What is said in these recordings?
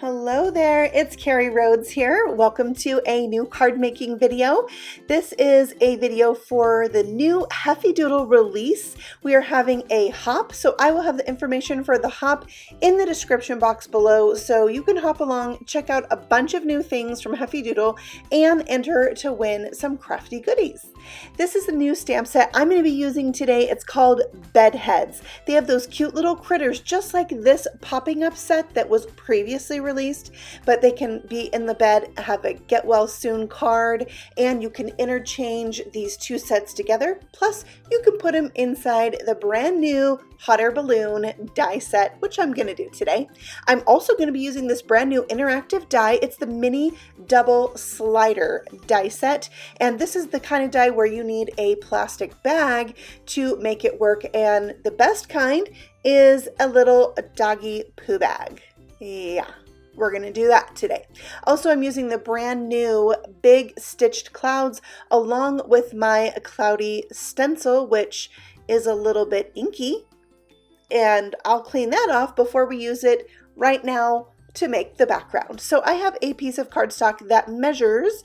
Hello there, it's Carrie Rhodes here. Welcome to a new card making video. This is a video for the new Heffy Doodle release. We are having a hop, so I will have the information for the hop in the description box below, so you can hop along, check out a bunch of new things from Heffy Doodle, and enter to win some crafty goodies. This is the new stamp set I'm going to be using today. It's called Bedheads. They have those cute little critters just like this popping up set that was previously released, but they can be in the bed, have a get well soon card, and you can interchange these two sets together. Plus, you can put them inside the brand new hot air balloon die set, which I'm going to do today. I'm also going to be using this brand new interactive die. It's the mini double slider die set, and this is the kind of die where you need a plastic bag to make it work, and the best kind is a little doggy poo bag. Yeah. We're going to do that today. Also, I'm using the brand new big stitched clouds along with my cloudy stencil, which is a little bit inky, and I'll clean that off before we use it right now to make the background. So I have a piece of cardstock that measures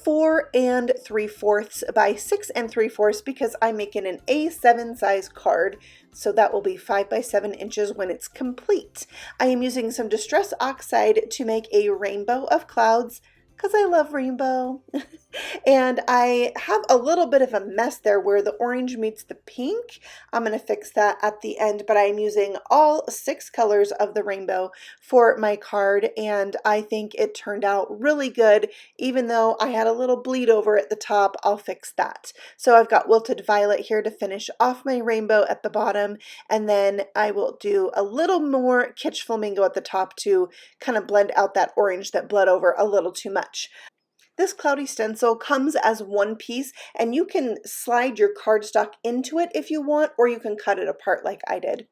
4 3/4 by 6 3/4 because I'm making an A7 size card, so that will be 5 by 7 inches when it's complete. I am using some Distress Oxide to make a rainbow of clouds because I love rainbow. And I have a little bit of a mess there where the orange meets the pink. I'm going to fix that at the end, but I'm using all 6 colors of the rainbow for my card, and I think it turned out really good. Even though I had a little bleed over at the top, I'll fix that. So I've got Wilted Violet here to finish off my rainbow at the bottom, and then I will do a little more Kitsch Flamingo at the top to kind of blend out that orange that bled over a little too much. This cloudy stencil comes as one piece, and you can slide your cardstock into it if you want, or you can cut it apart like I did.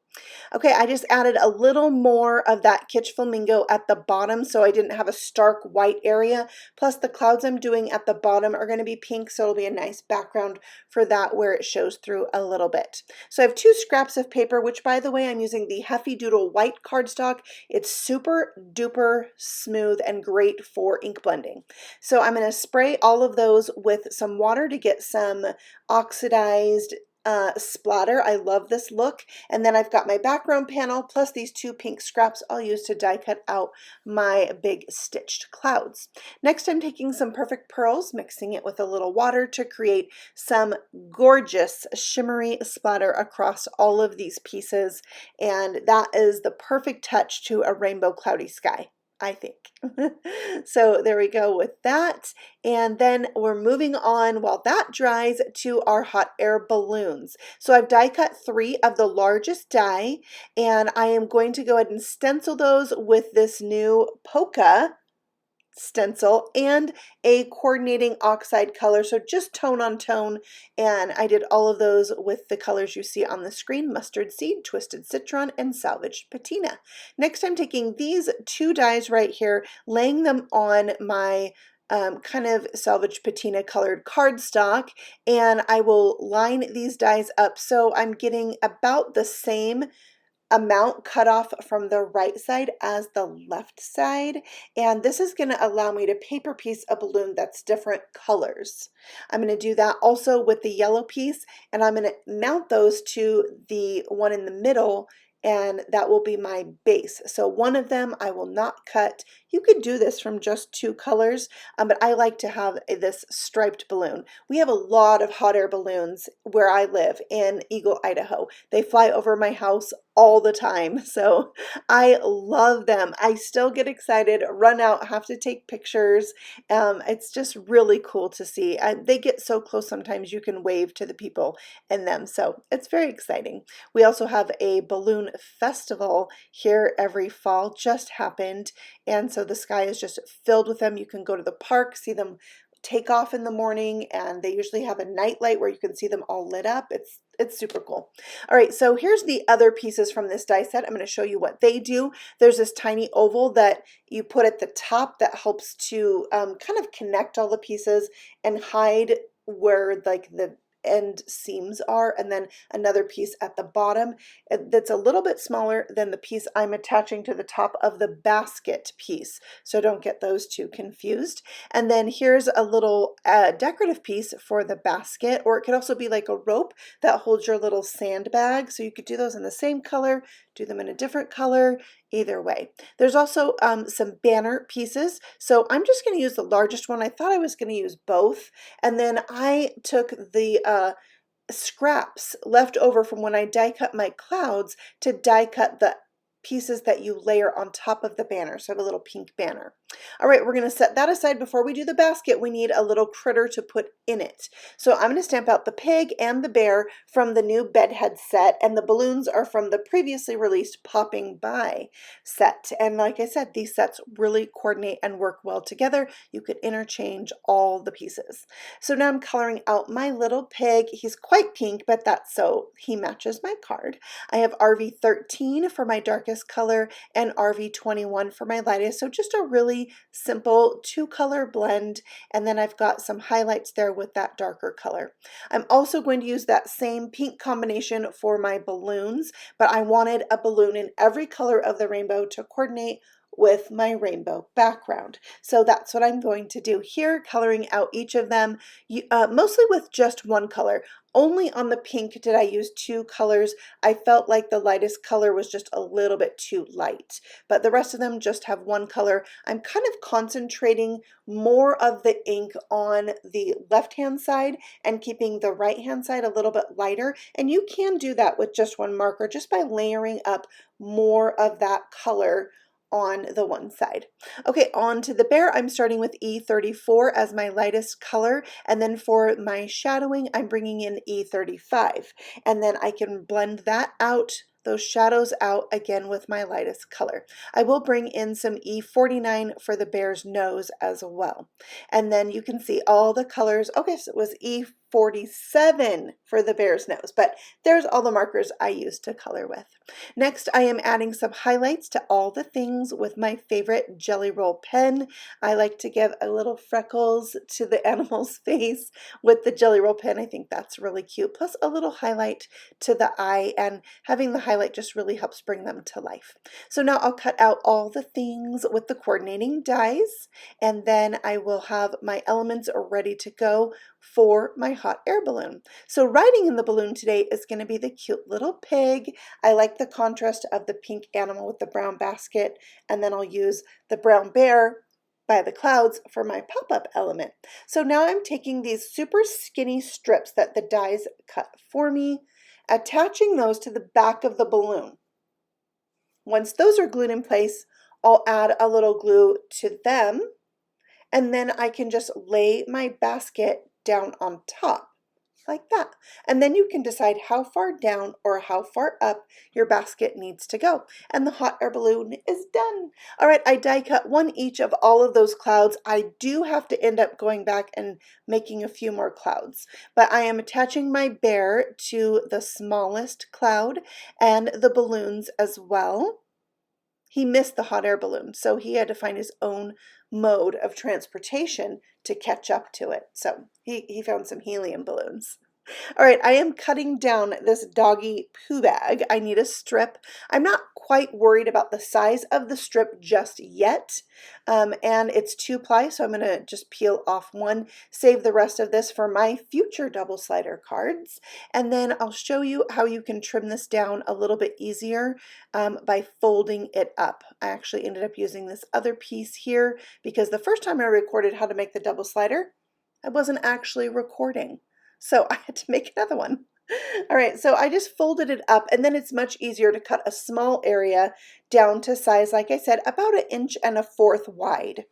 Okay, I just added a little more of that Kitsch Flamingo at the bottom so I didn't have a stark white area. Plus the clouds I'm doing at the bottom are going to be pink, so it'll be a nice background for that where it shows through a little bit. So I have 2 scraps of paper, which by the way, I'm using the Heffy Doodle white cardstock. It's super duper smooth and great for ink blending. So I'm going to spray all of those with some water to get some oxidized splatter. I love this look. And then I've got my background panel plus these 2 pink scraps I'll use to die cut out my big stitched clouds. Next, I'm taking some Perfect Pearls, mixing it with a little water to create some gorgeous shimmery splatter across all of these pieces, and that is the perfect touch to a rainbow cloudy sky, I think. So there we go with that. And then we're moving on while that dries to our hot air balloons. So I've die cut 3 of the largest die, and I am going to go ahead and stencil those with this new polka stencil and a coordinating oxide color, so just tone on tone, and I did all of those with the colors you see on the screen: Mustard Seed, Twisted Citron, and Salvaged Patina. Next, I'm taking these 2 dies right here, laying them on my kind of Salvaged Patina colored cardstock, and I will line these dies up so I'm getting about the same amount cut off from the right side as the left side, and this is going to allow me to paper piece a balloon that's different colors. I'm going to do that also with the yellow piece, and I'm going to mount those to the one in the middle, and that will be my base. So one of them I will not cut. You could do this from just 2 colors, but I like to have this striped balloon. We have a lot of hot air balloons where I live in Eagle, Idaho. They fly over my house all the time, so I love them. I still get excited, run out, have to take pictures. It's just really cool to see. They get so close sometimes you can wave to the people in them, so it's very exciting. We also have a balloon festival here every fall, just happened, and so the sky is just filled with them. You can go to the park, see them take off in the morning, and they usually have a night light where you can see them all lit up. It's super cool. All right, so here's the other pieces from this die set. I'm going to show you what they do. There's this tiny oval that you put at the top that helps to kind of connect all the pieces and hide where like the end seams are, and then another piece at the bottom that's a little bit smaller than the piece I'm attaching to the top of the basket piece. So don't get those two confused. And then here's a little decorative piece for the basket, or it could also be like a rope that holds your little sandbag. So you could do those in the same color, do them in a different color, either way. There's also some banner pieces. So I'm just going to use the largest one. I thought I was going to use both. And then I took the scraps left over from when I die cut my clouds to die cut the pieces that you layer on top of the banner. So I have a little pink banner. All right, we're going to set that aside. Before we do the basket, we need a little critter to put in it. So I'm going to stamp out the pig and the bear from the new bedhead set, and the balloons are from the previously released Popping By set. And like I said, these sets really coordinate and work well together. You could interchange all the pieces. So now I'm coloring out my little pig. He's quite pink, but that's so he matches my card. I have RV13 for my darkest color and RV21 for my lightest. So just a really simple two-color blend, and then I've got some highlights there with that darker color. I'm also going to use that same pink combination for my balloons, but I wanted a balloon in every color of the rainbow to coordinate with my rainbow background. So that's what I'm going to do here, coloring out each of them, mostly with just one color. Only on the pink did I use two colors. I felt like the lightest color was just a little bit too light, but the rest of them just have one color. I'm kind of concentrating more of the ink on the left-hand side and keeping the right-hand side a little bit lighter. And you can do that with just one marker, just by layering up more of that color on the one side. Okay, on to the bear. I'm starting with E34 as my lightest color, and then for my shadowing, I'm bringing in E35, and then I can blend that out, those shadows out again with my lightest color. I will bring in some E49 for the bear's nose as well. And then you can see all the colors. Okay, so it was E47 for the bear's nose, but there's all the markers I used to color with. Next, I am adding some highlights to all the things with my favorite Jelly Roll pen. I like to give a little freckles to the animal's face with the Jelly Roll pen. I think that's really cute. Plus a little highlight to the eye, and having the highlight just really helps bring them to life. So now I'll cut out all the things with the coordinating dies, and then I will have my elements ready to go for my hot air balloon. So riding in the balloon today is going to be the cute little pig. I like the contrast of the pink animal with the brown basket, and then I'll use the brown bear by the clouds for my pop-up element. So now I'm taking these super skinny strips that the dies cut for me, attaching those to the back of the balloon. Once those are glued in place, I'll add a little glue to them, and then I can just lay my basket down on top like that. And then you can decide how far down or how far up your basket needs to go. And the hot air balloon is done. All right, I die cut one each of all of those clouds. I do have to end up going back and making a few more clouds, but I am attaching my bear to the smallest cloud and the balloons as well. He missed the hot air balloon, so he had to find his own mode of transportation to catch up to it. So he found some helium balloons. All right, I am cutting down this doggy poo bag. I need a strip. I'm not quite worried about the size of the strip just yet, and it's 2-ply, so I'm going to just peel off one, save the rest of this for my future double slider cards, and then I'll show you how you can trim this down a little bit easier by folding it up. I actually ended up using this other piece here because the first time I recorded how to make the double slider, I wasn't actually recording. So I had to make another one. All right, so I just folded it up, and then it's much easier to cut a small area down to size, like I said, about 1 1/4 inches wide.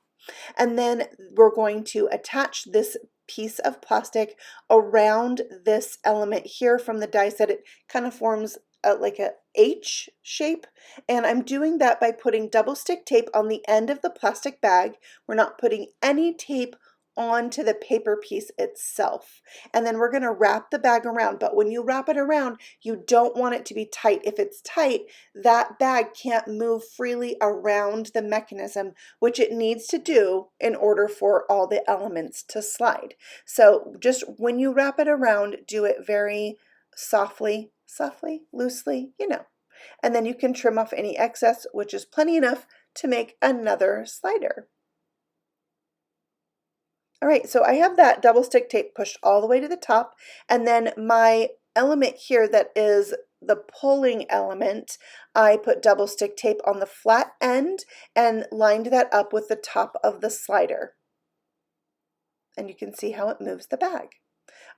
And then we're going to attach this piece of plastic around this element here from the die set. It kind of forms like a H shape, and I'm doing that by putting double stick tape on the end of the plastic bag. We're not putting any tape onto the paper piece itself. And then we're going to wrap the bag around. But when you wrap it around, you don't want it to be tight. If it's tight, that bag can't move freely around the mechanism, which it needs to do in order for all the elements to slide. So just when you wrap it around, do it very softly, loosely, and then you can trim off any excess, which is plenty enough to make another slider. All right, so I have that double stick tape pushed all the way to the top, and then my element here that is the pulling element, I put double stick tape on the flat end and lined that up with the top of the slider. And you can see how it moves the bag.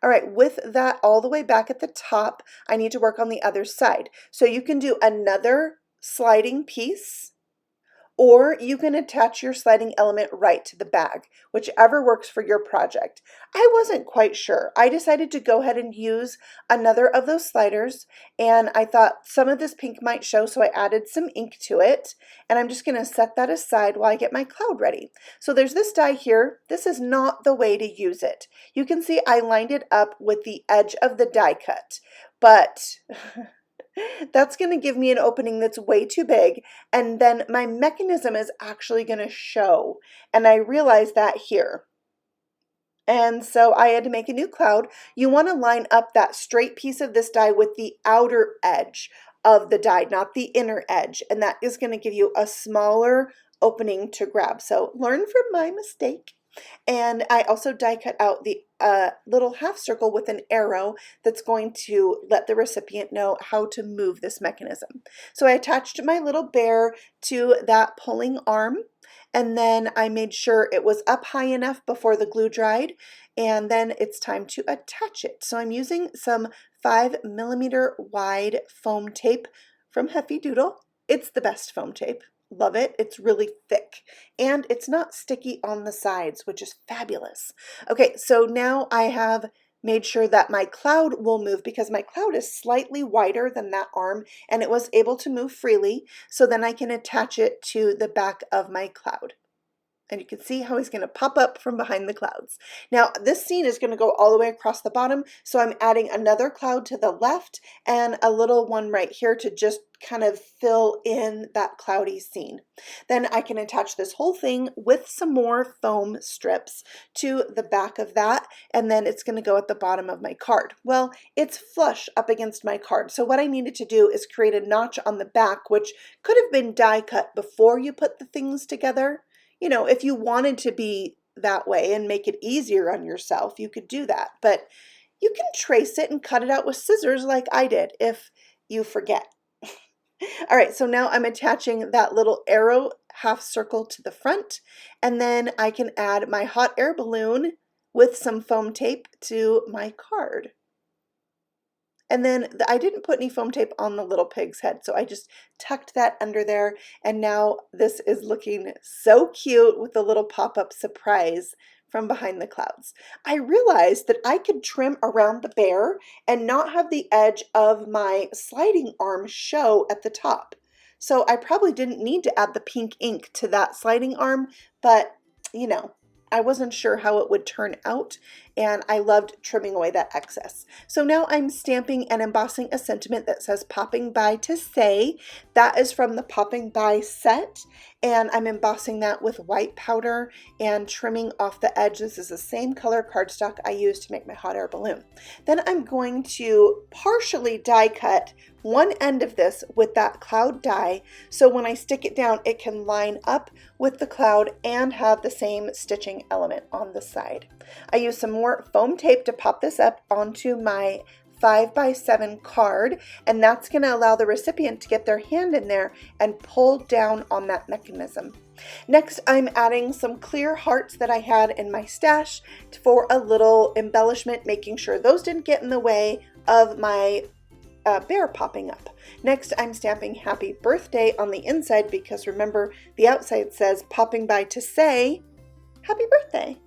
All right, with that all the way back at the top, I need to work on the other side. So you can do another sliding piece, or you can attach your sliding element right to the bag, whichever works for your project. I wasn't quite sure. I decided to go ahead and use another of those sliders, and I thought some of this pink might show, so I added some ink to it, and I'm just going to set that aside while I get my cloud ready. So there's this die here. This is not the way to use it. You can see I lined it up with the edge of the die cut, but that's going to give me an opening that's way too big, and then my mechanism is actually going to show, and I realized that here. And so I had to make a new cloud. You want to line up that straight piece of this die with the outer edge of the die, not the inner edge, and that is going to give you a smaller opening to grab. So learn from my mistake. And I also die cut out the little half circle with an arrow that's going to let the recipient know how to move this mechanism. So I attached my little bear to that pulling arm, and then I made sure it was up high enough before the glue dried, and then it's time to attach it. So I'm using some 5mm wide foam tape from Heffy Doodle. It's the best foam tape. Love it. It's really thick and it's not sticky on the sides, which is fabulous. Okay, so now I have made sure that my cloud will move because my cloud is slightly wider than that arm and it was able to move freely. So then I can attach it to the back of my cloud. And you can see how he's going to pop up from behind the clouds. Now, this scene is going to go all the way across the bottom, so I'm adding another cloud to the left and a little one right here to just kind of fill in that cloudy scene. Then I can attach this whole thing with some more foam strips to the back of that, and then it's going to go at the bottom of my card. Well, it's flush up against my card, so what I needed to do is create a notch on the back, which could have been die cut before you put the things together. You know, if you wanted to be that way and make it easier on yourself, you could do that. But you can trace it and cut it out with scissors like I did if you forget. All right, so now I'm attaching that little arrow half circle to the front, and then I can add my hot air balloon with some foam tape to my card. And then I didn't put any foam tape on the little pig's head, so I just tucked that under there, and now this is looking so cute with the little pop-up surprise from behind the clouds. I realized that I could trim around the bear and not have the edge of my sliding arm show at the top. So I probably didn't need to add the pink ink to that sliding arm, but you know, I wasn't sure how it would turn out, and I loved trimming away that excess. So now I'm stamping and embossing a sentiment that says "Popping by to say." That is from the Popping By set, and I'm embossing that with white powder and trimming off the edge. This is the same color cardstock I used to make my hot air balloon. Then I'm going to partially die cut one end of this with that cloud die, so when I stick it down, it can line up with the cloud and have the same stitching element on the side. I use some more foam tape to pop this up onto my 5x7 card, and that's going to allow the recipient to get their hand in there and pull down on that mechanism. Next, I'm adding some clear hearts that I had in my stash for a little embellishment, making sure those didn't get in the way of my bear popping up. Next, I'm stamping "Happy Birthday" on the inside because remember, the outside says "Popping by to say happy birthday."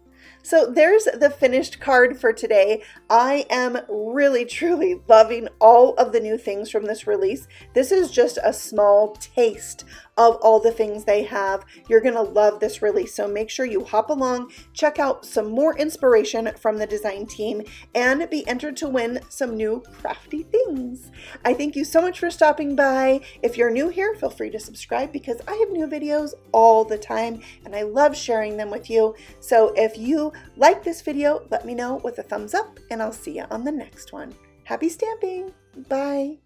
So there's the finished card for today. I am really, truly loving all of the new things from this release. This is just a small taste of all the things they have. You're gonna love this release, so make sure you hop along, check out some more inspiration from the design team, and be entered to win some new crafty things. I thank you so much for stopping by. If you're new here, feel free to subscribe because I have new videos all the time and I love sharing them with you. So if you like this video, let me know with a thumbs up and I'll see you on the next one. Happy stamping! Bye!